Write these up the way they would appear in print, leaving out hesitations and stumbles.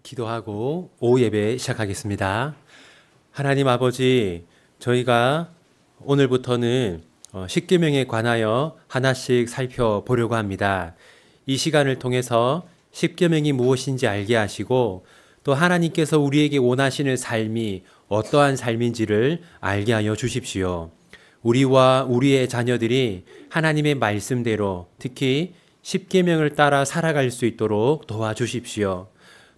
기도하고 오후 예배 시작하겠습니다. 하나님 아버지, 저희가 오늘부터는 십계명에 관하여 하나씩 살펴보려고 합니다. 이 시간을 통해서 십계명이 무엇인지 알게 하시고 또 하나님께서 우리에게 원하시는 삶이 어떠한 삶인지를 알게 하여 주십시오. 우리와 우리의 자녀들이 하나님의 말씀대로 특히 십계명을 따라 살아갈 수 있도록 도와주십시오.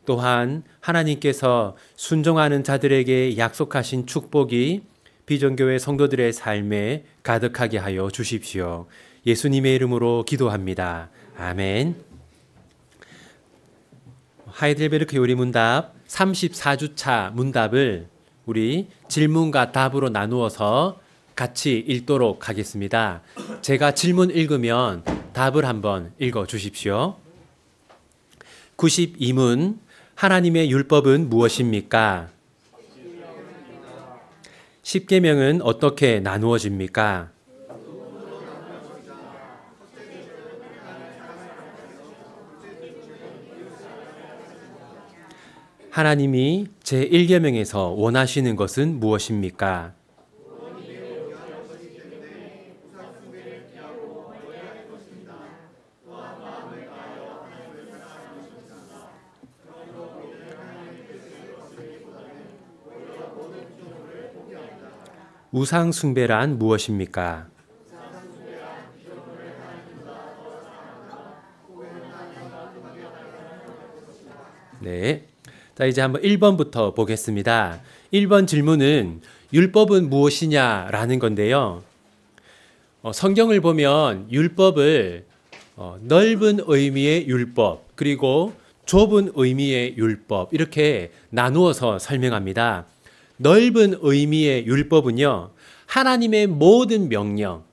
또한 하나님께서 순종하는 자들에게 약속하신 축복이 비전교회 성도들의 삶에 가득하게 하여 주십시오. 예수님의 이름으로 기도합니다. 아멘. 하이델베르크 요리문답 34주차 문답을 우리 질문과 답으로 나누어서 같이 읽도록 하겠습니다. 제가 질문 읽으면 답을 한번 읽어 주십시오. 92문 하나님의 율법은 무엇입니까? 십계명은 어떻게 나누어집니까? 하나님이 제1계명에서 원하시는 것은 무엇입니까? 우상 숭배란 무엇입니까? 네. 자, 이제 한번 1번부터 보겠습니다. 1번 질문은 율법은 무엇이냐라는 건데요. 성경을 보면 율법을 넓은 의미의 율법 그리고 좁은 의미의 율법 이렇게 나누어서 설명합니다. 넓은 의미의 율법은요, 하나님의 모든 명령,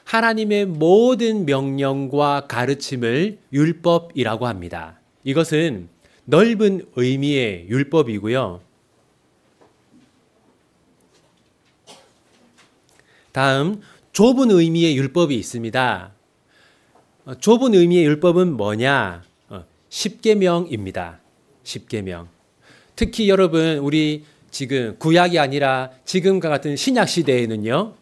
하나님의 모든 명령과 가르침을 율법이라고 합니다. 이것은 넓은 의미의 율법이고요. 다음, 좁은 의미의 율법이 있습니다. 좁은 의미의 율법은 뭐냐? 십계명입니다. 십계명. 특히 여러분, 우리 지금 구약이 아니라 지금과 같은 신약 시대에는요,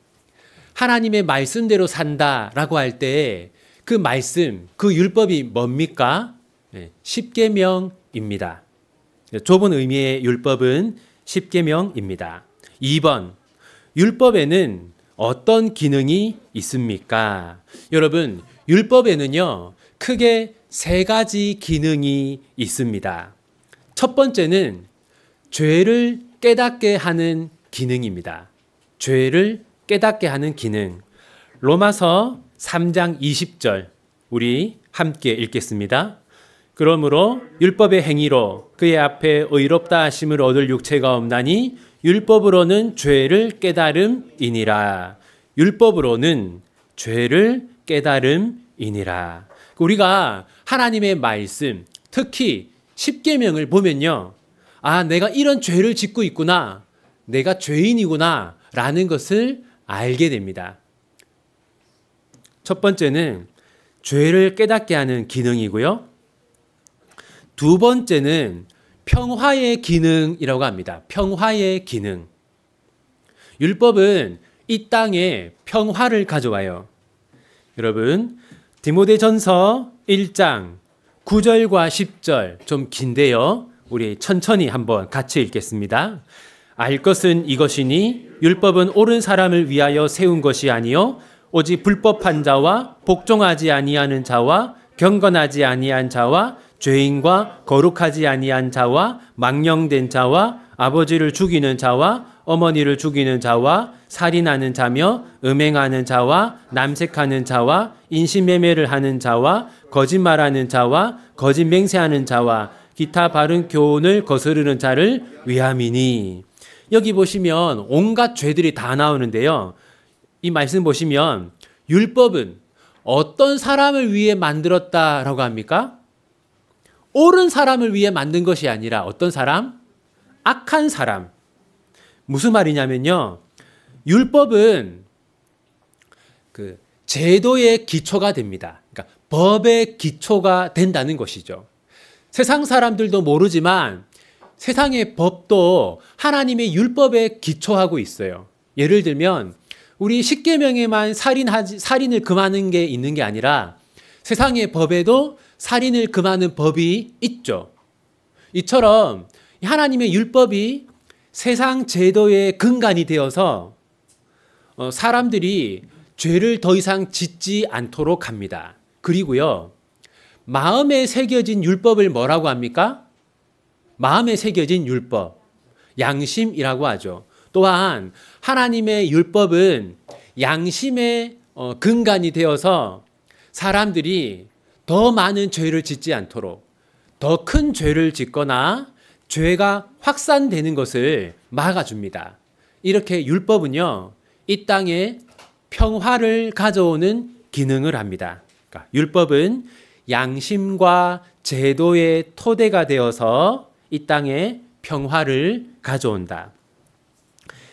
하나님의 말씀대로 산다라고 할 때 그 말씀, 그 율법이 뭡니까? 십계명입니다. 좁은 의미의 율법은 십계명입니다. 2번, 율법에는 어떤 기능이 있습니까? 여러분, 율법에는요, 크게 세 가지 기능이 있습니다. 첫 번째는 죄를 깨닫게 하는 기능입니다. 죄를 깨닫게 하는 기능. 로마서 3장 20절 우리 함께 읽겠습니다. 그러므로 율법의 행위로 그의 앞에 의롭다 하심을 얻을 육체가 없나니 율법으로는 죄를 깨달음이니라. 율법으로는 죄를 깨달음이니라. 우리가 하나님의 말씀, 특히 십계명을 보면요, 아, 내가 이런 죄를 짓고 있구나, 내가 죄인이구나 라는 것을 알게 됩니다. 첫 번째는 죄를 깨닫게 하는 기능이고요. 두 번째는 평화의 기능이라고 합니다. 평화의 기능. 율법은 이 땅에 평화를 가져와요. 여러분, 디모데전서 1장 9절과 10절 좀 긴데요, 우리 천천히 한번 같이 읽겠습니다. 알 것은 이것이니 율법은 옳은 사람을 위하여 세운 것이 아니요 오직 불법한 자와 복종하지 아니하는 자와 경건하지 아니한 자와 죄인과 거룩하지 아니한 자와 망령된 자와 아버지를 죽이는 자와 어머니를 죽이는 자와 살인하는 자며 음행하는 자와 남색하는 자와 인신매매를 하는 자와 거짓말하는 자와 거짓 맹세하는 자와 기타 바른 교훈을 거스르는 자를 위함이니. 여기 보시면 온갖 죄들이 다 나오는데요. 이 말씀 보시면 율법은 어떤 사람을 위해 만들었다라고 합니까? 옳은 사람을 위해 만든 것이 아니라 어떤 사람? 악한 사람. 무슨 말이냐면요, 율법은 그 제도의 기초가 됩니다. 그러니까 법의 기초가 된다는 것이죠. 세상 사람들도 모르지만 세상의 법도 하나님의 율법에 기초하고 있어요. 예를 들면 우리 십계명에만 살인을 금하는 게 있는 게 아니라 세상의 법에도 살인을 금하는 법이 있죠. 이처럼 하나님의 율법이 세상 제도의 근간이 되어서 사람들이 죄를 더 이상 짓지 않도록 합니다. 그리고요, 마음에 새겨진 율법을 뭐라고 합니까? 마음에 새겨진 율법, 양심이라고 하죠. 또한 하나님의 율법은 양심의 근간이 되어서 사람들이 더 많은 죄를 짓지 않도록, 더 큰 죄를 짓거나 죄가 확산되는 것을 막아줍니다. 이렇게 율법은요, 이 땅에 평화를 가져오는 기능을 합니다. 그러니까 율법은 양심과 제도의 토대가 되어서 이 땅에 평화를 가져온다.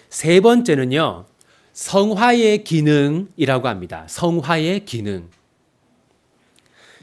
세 번째는요, 성화의 기능이라고 합니다. 성화의 기능.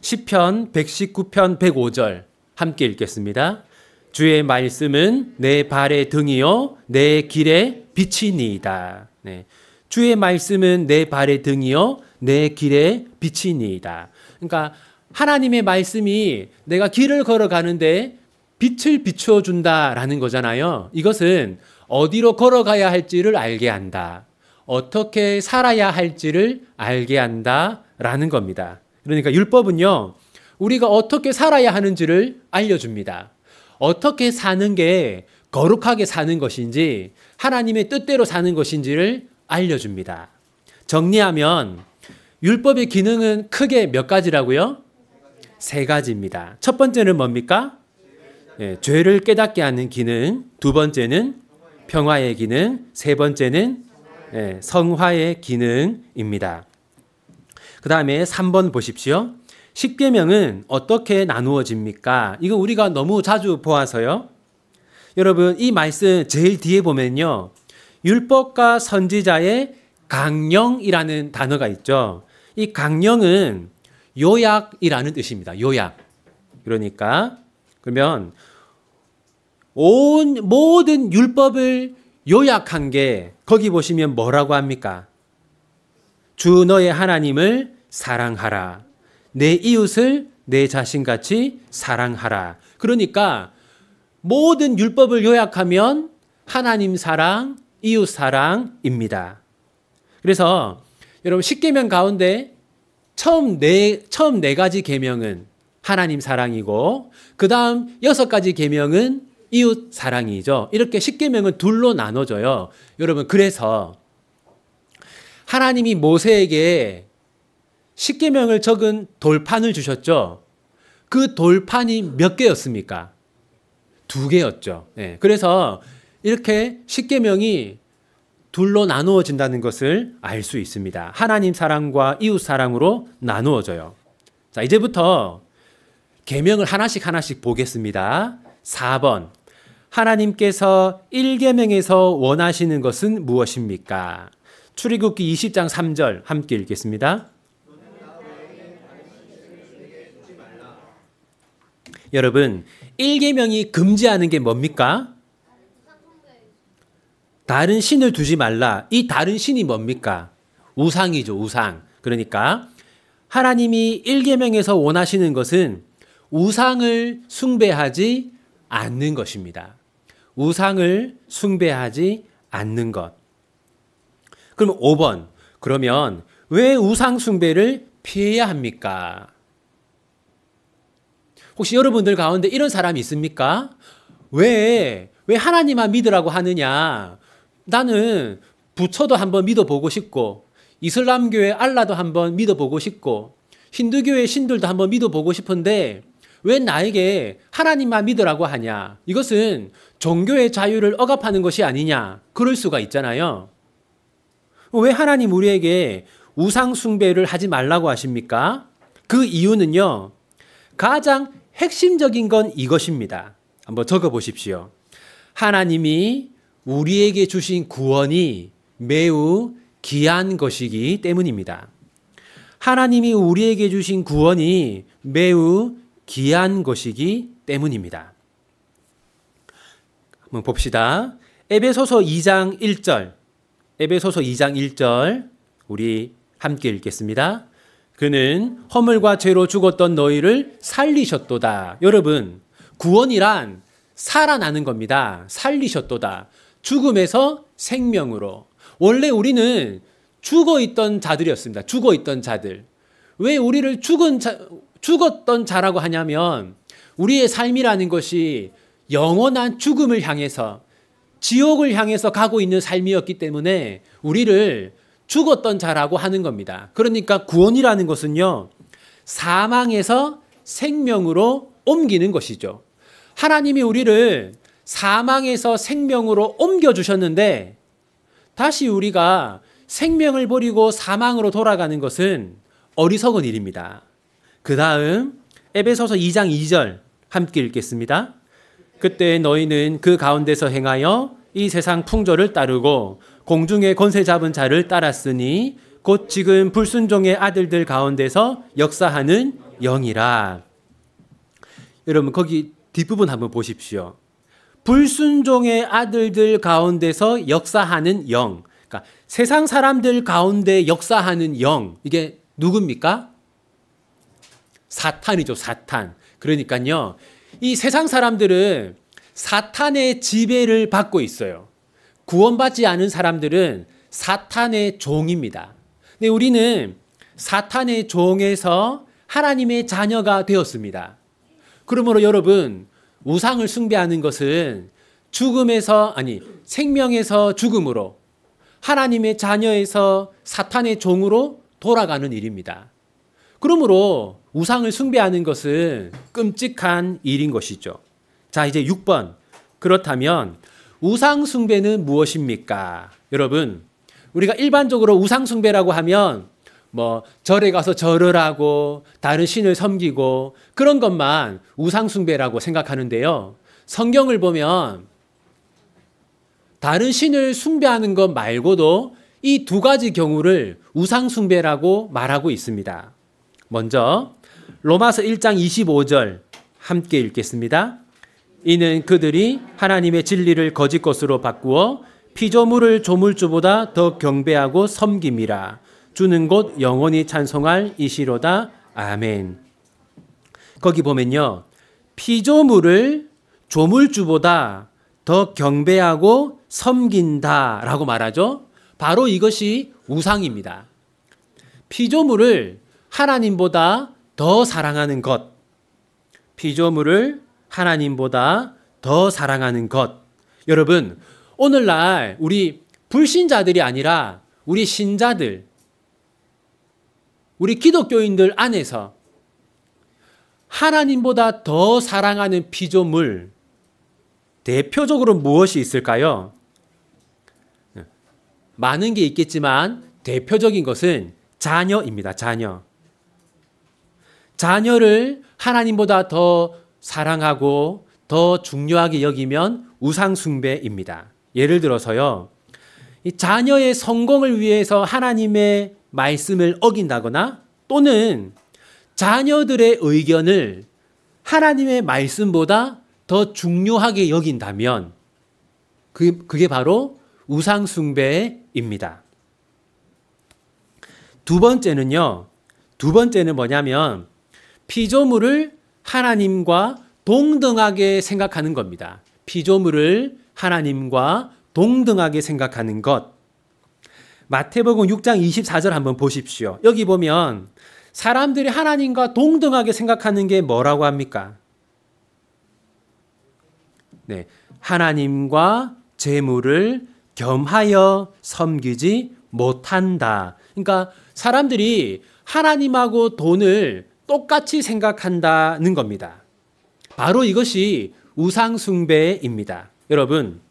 시편 119편 105절 함께 읽겠습니다. 주의 말씀은 내 발의 등이요 내 길의 빛이니이다. 네. 주의 말씀은 내 발의 등이요 내 길의 빛이니이다. 그러니까 하나님의 말씀이 내가 길을 걸어가는데 빛을 비추어 준다라는 거잖아요. 이것은 어디로 걸어가야 할지를 알게 한다. 어떻게 살아야 할지를 알게 한다라는 겁니다. 그러니까 율법은요, 우리가 어떻게 살아야 하는지를 알려줍니다. 어떻게 사는 게 거룩하게 사는 것인지, 하나님의 뜻대로 사는 것인지를 알려줍니다. 정리하면 율법의 기능은 크게 몇 가지라고요? 세 가지입니다. 첫 번째는 뭡니까? 죄를 깨닫게 하는 기능. 두 번째는 평화의 기능. 세 번째는 성화의 기능입니다. 그 다음에 3번 보십시오. 십계명은 어떻게 나누어집니까? 이거 우리가 너무 자주 보아서요. 여러분, 이 말씀 제일 뒤에 보면요, 율법과 선지자의 강령이라는 단어가 있죠. 이 강령은 요약이라는 뜻입니다. 요약. 그러니까 그러면 모든 율법을 요약한 게 거기 보시면 뭐라고 합니까? 주 너의 하나님을 사랑하라. 내 이웃을 내 자신같이 사랑하라. 그러니까 모든 율법을 요약하면 하나님 사랑, 이웃 사랑입니다. 그래서 여러분, 십계명 가운데 처음 네 가지 계명은 하나님 사랑이고, 그 다음 6가지 계명은 이웃 사랑이죠. 이렇게 십계명은 둘로 나눠져요. 여러분, 그래서 하나님이 모세에게 십계명을 적은 돌판을 주셨죠. 그 돌판이 몇 개였습니까? 2개였죠. 네. 그래서 이렇게 십계명이 둘로 나누어진다는 것을 알 수 있습니다. 하나님 사랑과 이웃 사랑으로 나누어져요. 자, 이제부터 계명을 하나씩 보겠습니다. 4번. 하나님께서 1계명에서 원하시는 것은 무엇입니까? 출애굽기 20장 3절 함께 읽겠습니다. 여러분, 1계명이 금지하는 게 뭡니까? 다른 신을 두지 말라. 이 다른 신이 뭡니까? 우상이죠, 우상. 그러니까 하나님이 1계명에서 원하시는 것은 우상을 숭배하지 않는 것입니다. 우상을 숭배하지 않는 것. 그럼 5번. 그러면 왜 우상 숭배를 피해야 합니까? 혹시 여러분들 가운데 이런 사람이 있습니까? 왜 하나님만 믿으라고 하느냐? 나는 부처도 한번 믿어보고 싶고, 이슬람교의 알라도 한번 믿어보고 싶고, 힌두교의 신들도 한번 믿어보고 싶은데 왜 나에게 하나님만 믿으라고 하냐? 이것은 종교의 자유를 억압하는 것이 아니냐? 그럴 수가 있잖아요. 왜 하나님 우리에게 우상 숭배를 하지 말라고 하십니까? 그 이유는요, 가장 핵심적인 건 이것입니다. 한번 적어 보십시오. 하나님이 우리에게 주신 구원이 매우 귀한 것이기 때문입니다. 하나님이 우리에게 주신 구원이 매우 귀한 것이기 때문입니다. 한번 봅시다. 에베소서 2장 1절. 에베소서 2장 1절 우리 함께 읽겠습니다. 그는 허물과 죄로 죽었던 너희를 살리셨도다. 여러분, 구원이란 살아나는 겁니다. 살리셨도다. 죽음에서 생명으로. 원래 우리는 죽어있던 자들이었습니다. 죽어있던 자들. 왜 우리를 죽었던 자라고 하냐면 우리의 삶이라는 것이 영원한 죽음을 향해서 지옥을 향해서 가고 있는 삶이었기 때문에 우리를 죽었던 자라고 하는 겁니다. 그러니까 구원이라는 것은요, 사망에서 생명으로 옮기는 것이죠. 하나님이 우리를 사망에서 생명으로 옮겨주셨는데 다시 우리가 생명을 버리고 사망으로 돌아가는 것은 어리석은 일입니다. 그 다음 에베소서 2장 2절 함께 읽겠습니다. 그때 너희는 그 가운데서 행하여 이 세상 풍조를 따르고 공중의 권세 잡은 자를 따랐으니 곧 지금 불순종의 아들들 가운데서 역사하는 영이라. 여러분 거기 뒷부분 한번 보십시오. 불순종의 아들들 가운데서 역사하는 영. 그러니까 세상 사람들 가운데 역사하는 영. 이게 누굽니까? 사탄이죠, 사탄. 그러니까요, 이 세상 사람들은 사탄의 지배를 받고 있어요. 구원받지 않은 사람들은 사탄의 종입니다. 근데 우리는 사탄의 종에서 하나님의 자녀가 되었습니다. 그러므로 여러분, 우상을 숭배하는 것은 생명에서 죽음으로, 하나님의 자녀에서 사탄의 종으로 돌아가는 일입니다. 그러므로 우상을 숭배하는 것은 끔찍한 일인 것이죠. 자, 이제 6번. 그렇다면 우상 숭배는 무엇입니까? 여러분, 우리가 일반적으로 우상 숭배라고 하면 절에 가서 절을 하고 다른 신을 섬기고 그런 것만 우상 숭배라고 생각하는데요. 성경을 보면 다른 신을 숭배하는 것 말고도 이 두 가지 경우를 우상 숭배라고 말하고 있습니다. 먼저 로마서 1장 25절 함께 읽겠습니다. 이는 그들이 하나님의 진리를 거짓 것으로 바꾸어 피조물을 조물주보다 더 경배하고 섬김이라. 주는 곧 영원히 찬송할 이시로다. 아멘. 거기 보면요, 피조물을 조물주보다 더 경배하고 섬긴다라고 말하죠. 바로 이것이 우상입니다. 피조물을 하나님보다 더 사랑하는 것. 피조물을 하나님보다 더 사랑하는 것. 여러분, 오늘날 우리 불신자들이 아니라 우리 신자들, 우리 기독교인들 안에서 하나님보다 더 사랑하는 피조물, 대표적으로 무엇이 있을까요? 많은 게 있겠지만 대표적인 것은 자녀입니다. 자녀. 자녀를 하나님보다 더 사랑하고 더 중요하게 여기면 우상숭배입니다. 예를 들어서요, 이 자녀의 성공을 위해서 하나님의 말씀을 어긴다거나 또는 자녀들의 의견을 하나님의 말씀보다 더 중요하게 여긴다면 그게 바로 우상숭배입니다. 두 번째는 뭐냐면 피조물을 하나님과 동등하게 생각하는 겁니다. 피조물을 하나님과 동등하게 생각하는 것. 마태복음 6장 24절 한번 보십시오. 여기 보면 사람들이 하나님과 동등하게 생각하는 게 뭐라고 합니까? 네, 하나님과 재물을 겸하여 섬기지 못한다. 그러니까 사람들이 하나님하고 돈을 똑같이 생각한다는 겁니다. 바로 이것이 우상숭배입니다. 여러분,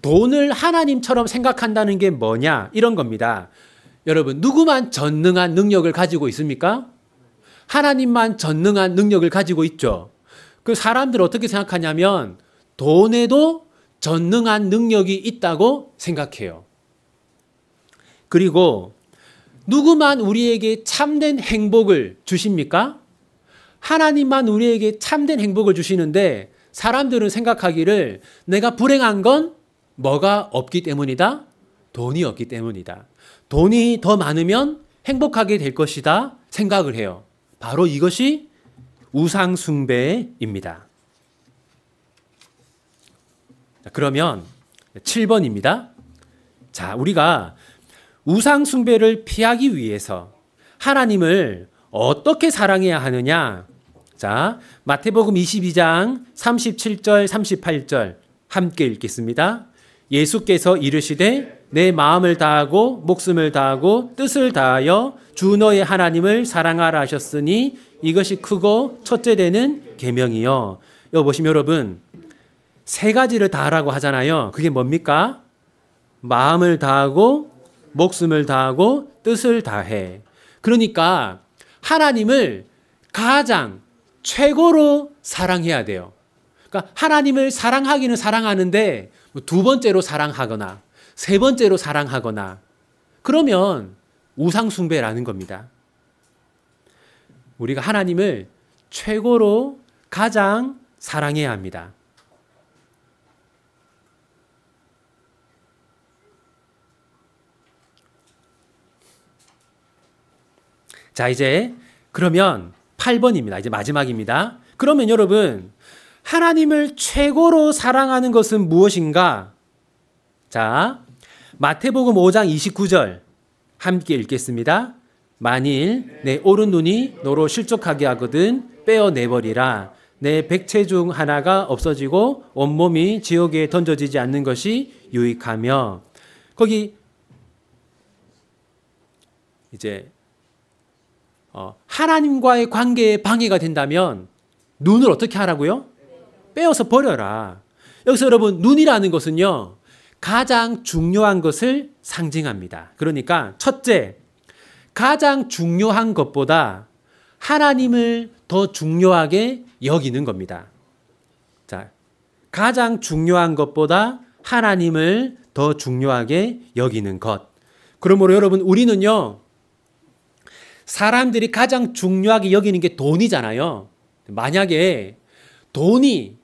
돈을 하나님처럼 생각한다는 게 뭐냐? 이런 겁니다. 여러분, 누구만 전능한 능력을 가지고 있습니까? 하나님만 전능한 능력을 가지고 있죠. 그 사람들 어떻게 생각하냐면 돈에도 전능한 능력이 있다고 생각해요. 그리고 누구만 우리에게 참된 행복을 주십니까? 하나님만 우리에게 참된 행복을 주시는데 사람들은 생각하기를 내가 불행한 건 뭐가 없기 때문이다? 돈이 없기 때문이다. 돈이 더 많으면 행복하게 될 것이다 생각을 해요. 바로 이것이 우상숭배입니다. 그러면 7번입니다. 자, 우리가 우상숭배를 피하기 위해서 하나님을 어떻게 사랑해야 하느냐? 자, 마태복음 22장 37절, 38절 함께 읽겠습니다. 예수께서 이르시되 내 마음을 다하고 목숨을 다하고 뜻을 다하여 주 너의 하나님을 사랑하라 하셨으니 이것이 크고 첫째 되는 계명이요. 여기 보시면 여러분 세 가지를 다하라고 하잖아요. 그게 뭡니까? 마음을 다하고 목숨을 다하고 뜻을 다해. 그러니까 하나님을 가장 최고로 사랑해야 돼요. 그러니까 하나님을 사랑하기는 사랑하는데 두 번째로 사랑하거나 세 번째로 사랑하거나 그러면 우상숭배라는 겁니다. 우리가 하나님을 최고로 가장 사랑해야 합니다. 자, 이제 그러면 8번입니다. 이제 마지막입니다. 그러면 여러분, 하나님을 최고로 사랑하는 것은 무엇인가? 자, 마태복음 5장 29절 함께 읽겠습니다. 만일 내 오른 눈이 너로 실족하게 하거든 빼어내버리라. 내 백체 중 하나가 없어지고 온몸이 지옥에 던져지지 않는 것이 유익하며. 거기 이제 하나님과의 관계에 방해가 된다면 눈을 어떻게 하라고요? 빼어서 버려라. 여기서 여러분 눈이라는 것은요 가장 중요한 것을 상징합니다. 그러니까 첫째, 가장 중요한 것보다 하나님을 더 중요하게 여기는 겁니다. 자, 가장 중요한 것보다 하나님을 더 중요하게 여기는 것. 그러므로 여러분 우리는요 사람들이 가장 중요하게 여기는 게 돈이잖아요. 만약에 돈이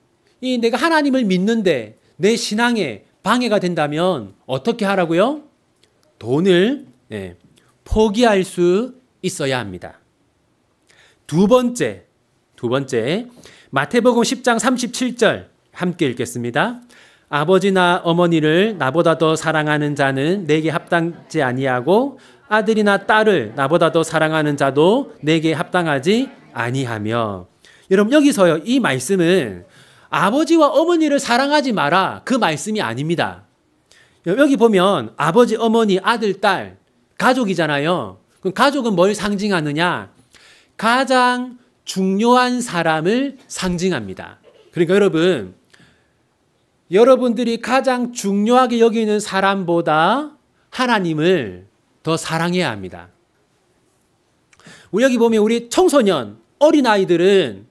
내가 하나님을 믿는데 내 신앙에 방해가 된다면 어떻게 하라고요? 돈을 포기할 수 있어야 합니다. 두 번째, 마태복음 10장 37절 함께 읽겠습니다. 아버지나 어머니를 나보다 더 사랑하는 자는 내게 합당치 아니하고 아들이나 딸을 나보다 더 사랑하는 자도 내게 합당하지 아니하며. 여러분 여기서요 이 말씀은 아버지와 어머니를 사랑하지 마라 그 말씀이 아닙니다. 여기 보면 아버지, 어머니, 아들, 딸 가족이잖아요. 그럼 가족은 뭘 상징하느냐? 가장 중요한 사람을 상징합니다. 그러니까 여러분들이 가장 중요하게 여기는 사람보다 하나님을 더 사랑해야 합니다. 우리 여기 보면 우리 청소년, 어린아이들은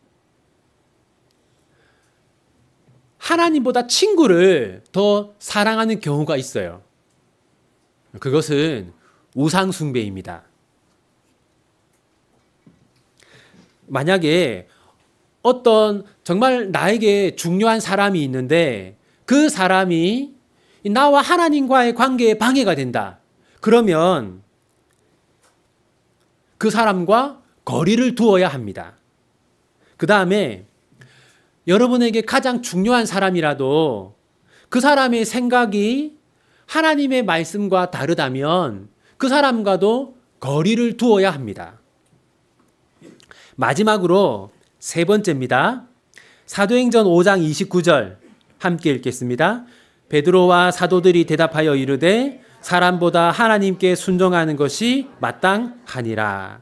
하나님보다 친구를 더 사랑하는 경우가 있어요. 그것은 우상숭배입니다. 만약에 어떤 정말 나에게 중요한 사람이 있는데 그 사람이 나와 하나님과의 관계에 방해가 된다. 그러면 그 사람과 거리를 두어야 합니다. 그 다음에 여러분에게 가장 중요한 사람이라도 그 사람의 생각이 하나님의 말씀과 다르다면 그 사람과도 거리를 두어야 합니다. 마지막으로 세 번째입니다. 사도행전 5장 29절 함께 읽겠습니다. 베드로와 사도들이 대답하여 이르되 사람보다 하나님께 순종하는 것이 마땅하니라.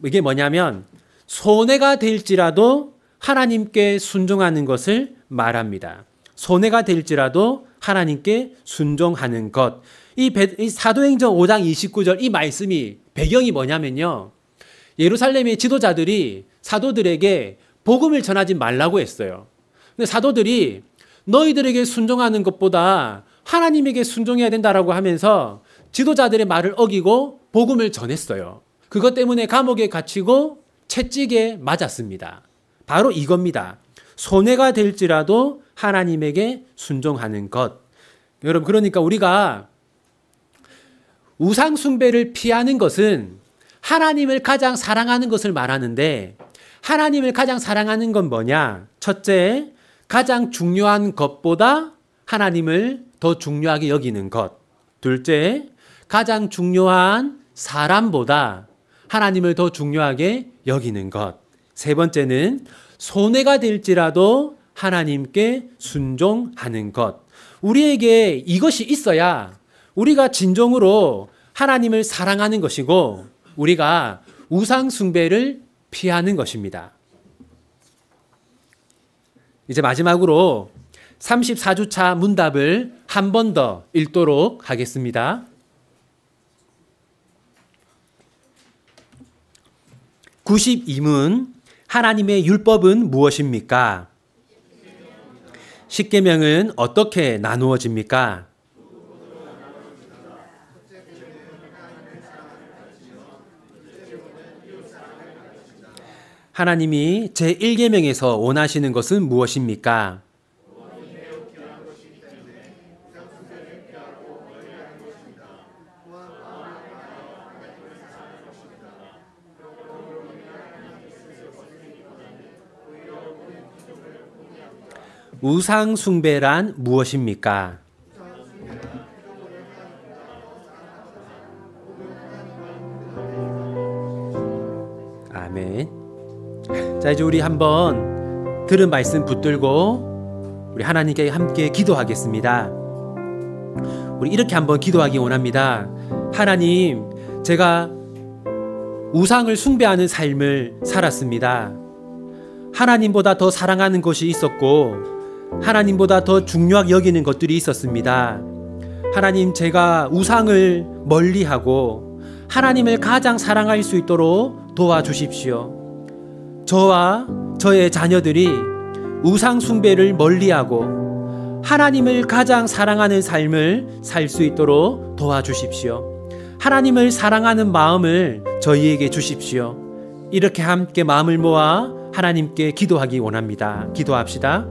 이게 뭐냐면 손해가 될지라도 하나님께 순종하는 것을 말합니다. 손해가 될지라도 하나님께 순종하는 것. 이 사도행전 5장 29절 이 말씀이 배경이 뭐냐면요. 예루살렘의 지도자들이 사도들에게 복음을 전하지 말라고 했어요. 근데 사도들이 너희들에게 순종하는 것보다 하나님에게 순종해야 된다라고 하면서 지도자들의 말을 어기고 복음을 전했어요. 그것 때문에 감옥에 갇히고 채찍에 맞았습니다. 바로 이겁니다. 손해가 될지라도 하나님에게 순종하는 것. 여러분, 그러니까 우리가 우상 숭배를 피하는 것은 하나님을 가장 사랑하는 것을 말하는데, 하나님을 가장 사랑하는 건 뭐냐? 첫째, 가장 중요한 것보다 하나님을 더 중요하게 여기는 것. 둘째, 가장 중요한 사람보다 하나님을 더 중요하게 여기는 것. 세 번째는 손해가 될지라도 하나님께 순종하는 것. 우리에게 이것이 있어야 우리가 진정으로 하나님을 사랑하는 것이고 우리가 우상 숭배를 피하는 것입니다. 이제 마지막으로 34주차 문답을 한 번 더 읽도록 하겠습니다. 92문, 하나님의 율법은 무엇입니까? 십계명은 어떻게 나누어집니까? 하나님이 제1계명에서 원하시는 것은 무엇입니까? 우상 숭배란 무엇입니까? 아멘. 자, 이제 우리 한번 들은 말씀 붙들고 우리 하나님께 함께 기도하겠습니다. 우리 이렇게 한번 기도하기 원합니다. 하나님, 제가 우상을 숭배하는 삶을 살았습니다. 하나님보다 더 사랑하는 것이 있었고 하나님보다 더 중요하게 여기는 것들이 있었습니다. 하나님, 제가 우상을 멀리하고 하나님을 가장 사랑할 수 있도록 도와주십시오. 저와 저의 자녀들이 우상 숭배를 멀리하고 하나님을 가장 사랑하는 삶을 살 수 있도록 도와주십시오. 하나님을 사랑하는 마음을 저희에게 주십시오. 이렇게 함께 마음을 모아 하나님께 기도하기 원합니다. 기도합시다.